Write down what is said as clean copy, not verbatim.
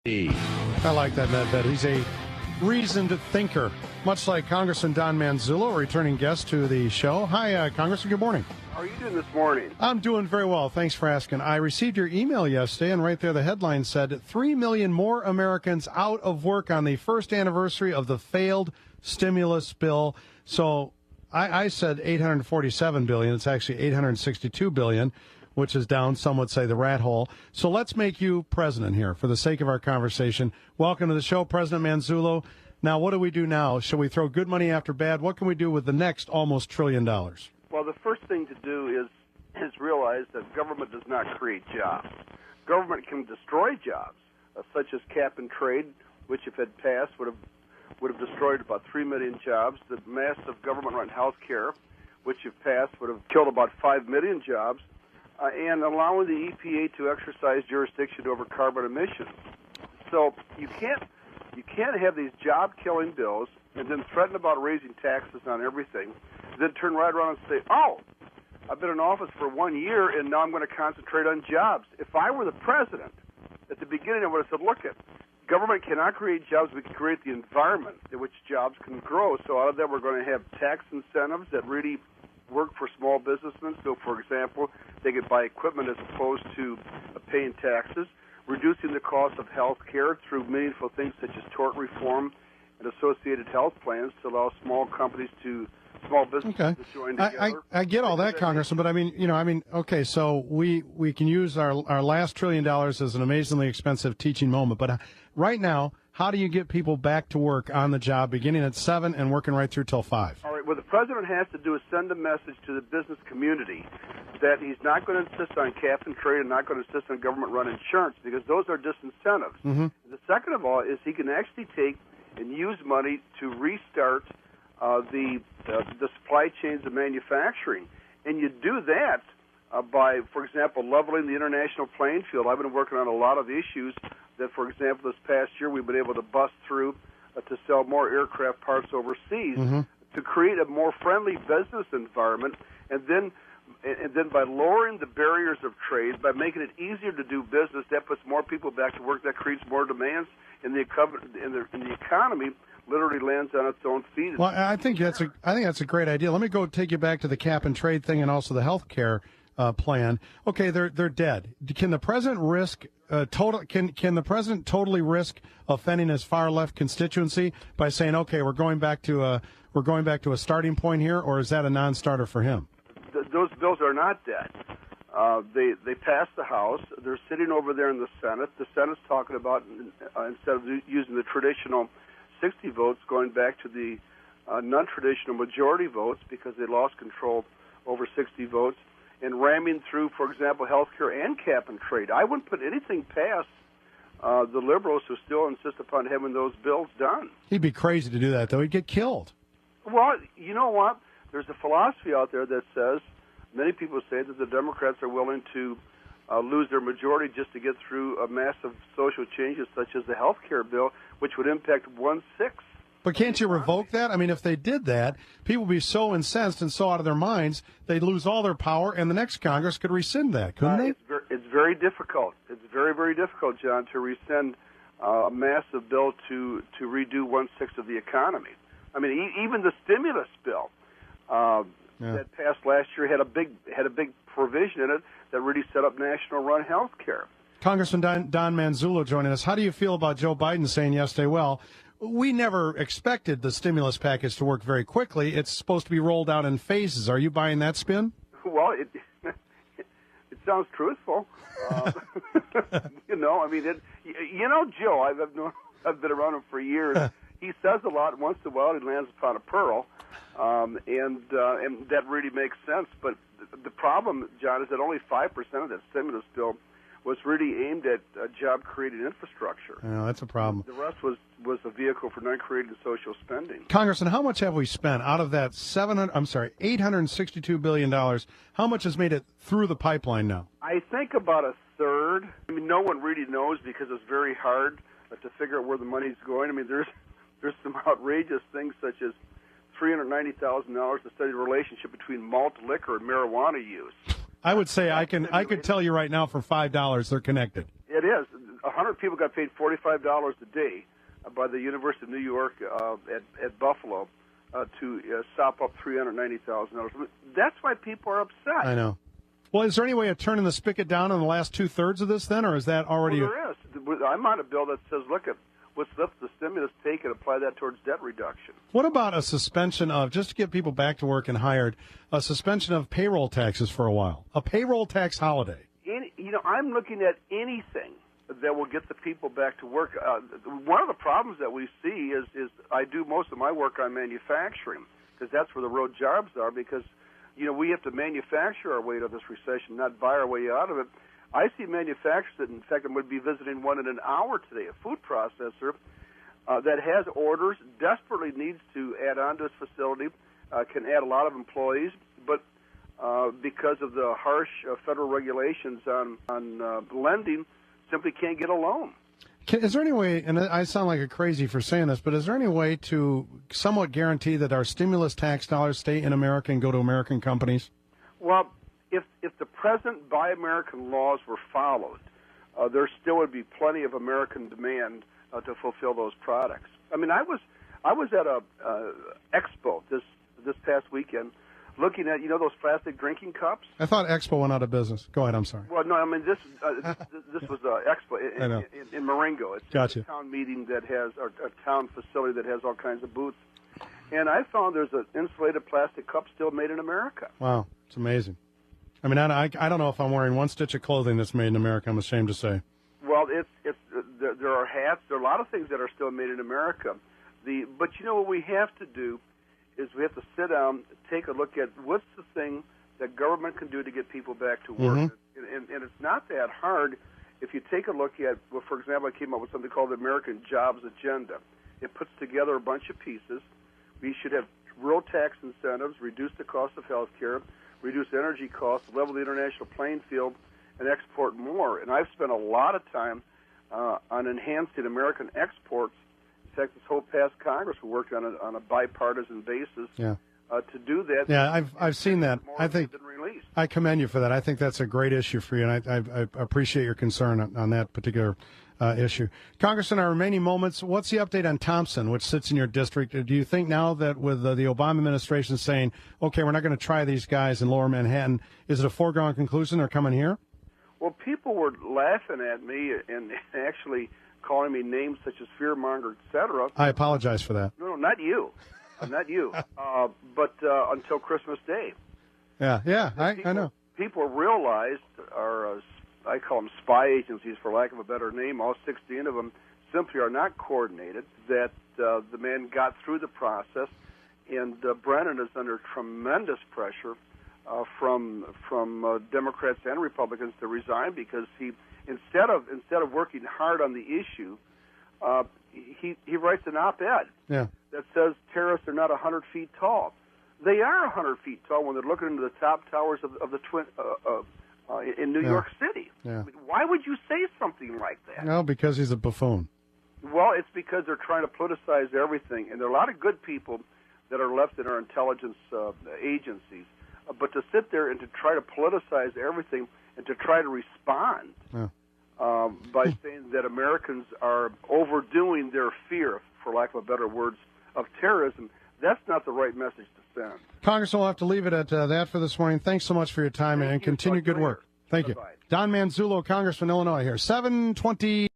I like that, Medved. He's a reasoned thinker, much like Congressman Don Manzullo, a returning guest to the show. Hi, Congressman. Good morning. How are you doing this morning? I'm doing very well. Thanks for asking. I received your email yesterday, and right there the headline said 3 million more Americans out of work on the first anniversary of the failed stimulus bill. So I said 847 billion. It's actually 862 billion, which is down, some would say, the rat hole. So let's make you president here for the sake of our conversation. Welcome to the show, President Manzullo. Now, what do we do now? Shall we throw good money after bad? What can we do with the next almost $1 trillion? Well, the first thing to do is realize that government does not create jobs. Government can destroy jobs, such as cap and trade, which, if it passed, would have destroyed about 3 million jobs. The massive government-run health care, which, if passed, would have killed about 5 million jobs, and allowing the EPA to exercise jurisdiction over carbon emissions. So you can't have these job-killing bills and then threaten about raising taxes on everything, then turn right around and say, oh, I've been in office for 1 year, and now I'm going to concentrate on jobs. If I were the president, at the beginning I would have said, look, government cannot create jobs. We can create the environment in which jobs can grow. So out of that, we're going to have tax incentives that really work for small businessmen. So, for example, they could buy equipment as opposed to paying taxes, reducing the cost of health care through meaningful things such as tort reform and associated health plans to allow small businesses to join together. I get all that, Congressman, but okay, so we can use our last $1 trillion as an amazingly expensive teaching moment, but right now, how do you get people back to work on the job beginning at 7 and working right through till 5? All right, what the president has to do is send a message to the business community that he's not going to insist on cap and trade and not going to insist on government-run insurance because those are disincentives. Mm-hmm. The second of all is he can actually take and use money to restart the supply chains of manufacturing. And you do that by, for example, leveling the international playing field. I've been working on a lot of issues that, for example, this past year we've been able to bust through to sell more aircraft parts overseas to create a more friendly business environment. And then by lowering the barriers of trade, by making it easier to do business, that puts more people back to work. That creates more demands in the economy. Literally lands on its own feet. Well, I think that's a great idea. Let me go take you back to the cap and trade thing and also the health care plan. Okay, they're dead. Can the president risk Can the president totally risk offending his far left constituency by saying, okay, we're going back to a starting point here, or is that a non-starter for him? Those bills are not dead. They passed the House. They're sitting over there in the Senate. The Senate's talking about, instead of using the traditional 60 votes, going back to the non-traditional majority votes because they lost control over 60 votes, and ramming through, for example, health care and cap and trade. I wouldn't put anything past the liberals who still insist upon having those bills done. He'd be crazy to do that, though. He'd get killed. Well, you know what? There's a philosophy out there that says, many people say that the Democrats are willing to lose their majority just to get through a massive social changes such as the health care bill, which would impact 1/6. But can't you revoke that? I mean, if they did that, people would be so incensed and so out of their minds, they'd lose all their power, and the next Congress could rescind that, couldn't they? It's very difficult. It's very, very difficult, John, to rescind a massive bill to redo 1/6 of the economy. I mean, even the stimulus bill that passed last year had a big provision in it that really set up national run health care. Congressman Don Manzullo joining us. How do you feel about Joe Biden saying yesterday, well, we never expected the stimulus package to work very quickly. It's supposed to be rolled out in phases. Are you buying that spin? Well, it sounds truthful. Joe, I've been around him for years. He says a lot. Once in a while, he lands upon a pearl, and that really makes sense. But the problem, John, is that only 5% of that stimulus bill was really aimed at job-creating infrastructure. Yeah, that's a problem. The rest was a vehicle for not creating social spending. Congressman, how much have we spent out of that $862 billion? How much has made it through the pipeline now? I think about a third. I mean, no one really knows because it's very hard to figure out where the money's going. I mean, there's some outrageous things such as $390,000 to study the relationship between malt liquor and marijuana use. I would say I could tell you right now for $5 they're connected. It is. 100 people got paid $45 a day by the University of New York at Buffalo to sop up $390,000. That's why people are upset. I know. Well, is there any way of turning the spigot down on the last two-thirds of this then, or is that already... Well, there is. I'm on a bill that says, look, let's lift the stimulus, take and apply that towards debt reduction. What about a suspension of, just to get people back to work and hired, a suspension of payroll taxes for a while? A payroll tax holiday? I'm looking at anything that will get the people back to work. One of the problems that we see is I do most of my work on manufacturing, because that's where the real jobs are, because we have to manufacture our way out of this recession, not buy our way out of it. I see manufacturers that, in fact, I'm going to be visiting one in an hour today, a food processor that has orders, desperately needs to add on to its facility, can add a lot of employees, but because of the harsh federal regulations on lending, simply can't get a loan. Is there any way, and I sound like a crazy for saying this, but is there any way to somewhat guarantee that our stimulus tax dollars stay in America and go to American companies? Well, if the present Buy American laws were followed, there still would be plenty of American demand to fulfill those products. I mean, I was at a expo this past weekend, looking at those plastic drinking cups. I thought Expo went out of business. Go ahead. I'm sorry. Well, no, I mean this was Expo in Marengo. It's gotcha. A town meeting that has a town facility that has all kinds of booths, and I found there's an insulated plastic cup still made in America. Wow, it's amazing. I mean, I don't know if I'm wearing one stitch of clothing that's made in America. I'm ashamed to say. Well, there are hats. There are a lot of things that are still made in America. But what we have to do is we have to sit down, take a look at what's the thing that government can do to get people back to work. Mm-hmm. And it's not that hard if you take a look at, well, for example, I came up with something called the American Jobs Agenda. It puts together a bunch of pieces. We should have real tax incentives, reduce the cost of health care, reduce energy costs, level the international playing field, and export more. And I've spent a lot of time on enhancing American exports. In fact, this whole past Congress we worked on a bipartisan basis to do that. Yeah, I've seen that. I think I commend you for that. I think that's a great issue for you, and I appreciate your concern on that particular issue. Congressman, our remaining moments, what's the update on Thompson, which sits in your district? Do you think now that with the Obama administration saying, okay, we're not going to try these guys in Lower Manhattan, is it a foregone conclusion they're coming here? Well, people were laughing at me and actually calling me names such as fearmonger, etc. I apologize for that. No, not you. Not you. But until Christmas Day. Yeah, I know. People realized, I call them spy agencies for lack of a better name, all 16 of them simply are not coordinated, that the man got through the process, and Brennan is under tremendous pressure from Democrats and Republicans to resign because he instead of working hard on the issue, he writes an op-ed that says terrorists are not 100 feet tall. They are 100 feet tall when they're looking into the top towers of the twin in New York City. Yeah. Why would you say something like that? No, because he's a buffoon. Well, it's because they're trying to politicize everything, and there are a lot of good people that are left in our intelligence agencies. But to sit there and to try to politicize everything and to try to respond by saying that Americans are overdoing their fear, for lack of a better words, of terrorism, that's not the right message to send. Congressman, we'll have to leave it at that for this morning. Thanks so much for your time and continue good work. Thank you. Don Manzullo, Congressman, Illinois here. 7:20.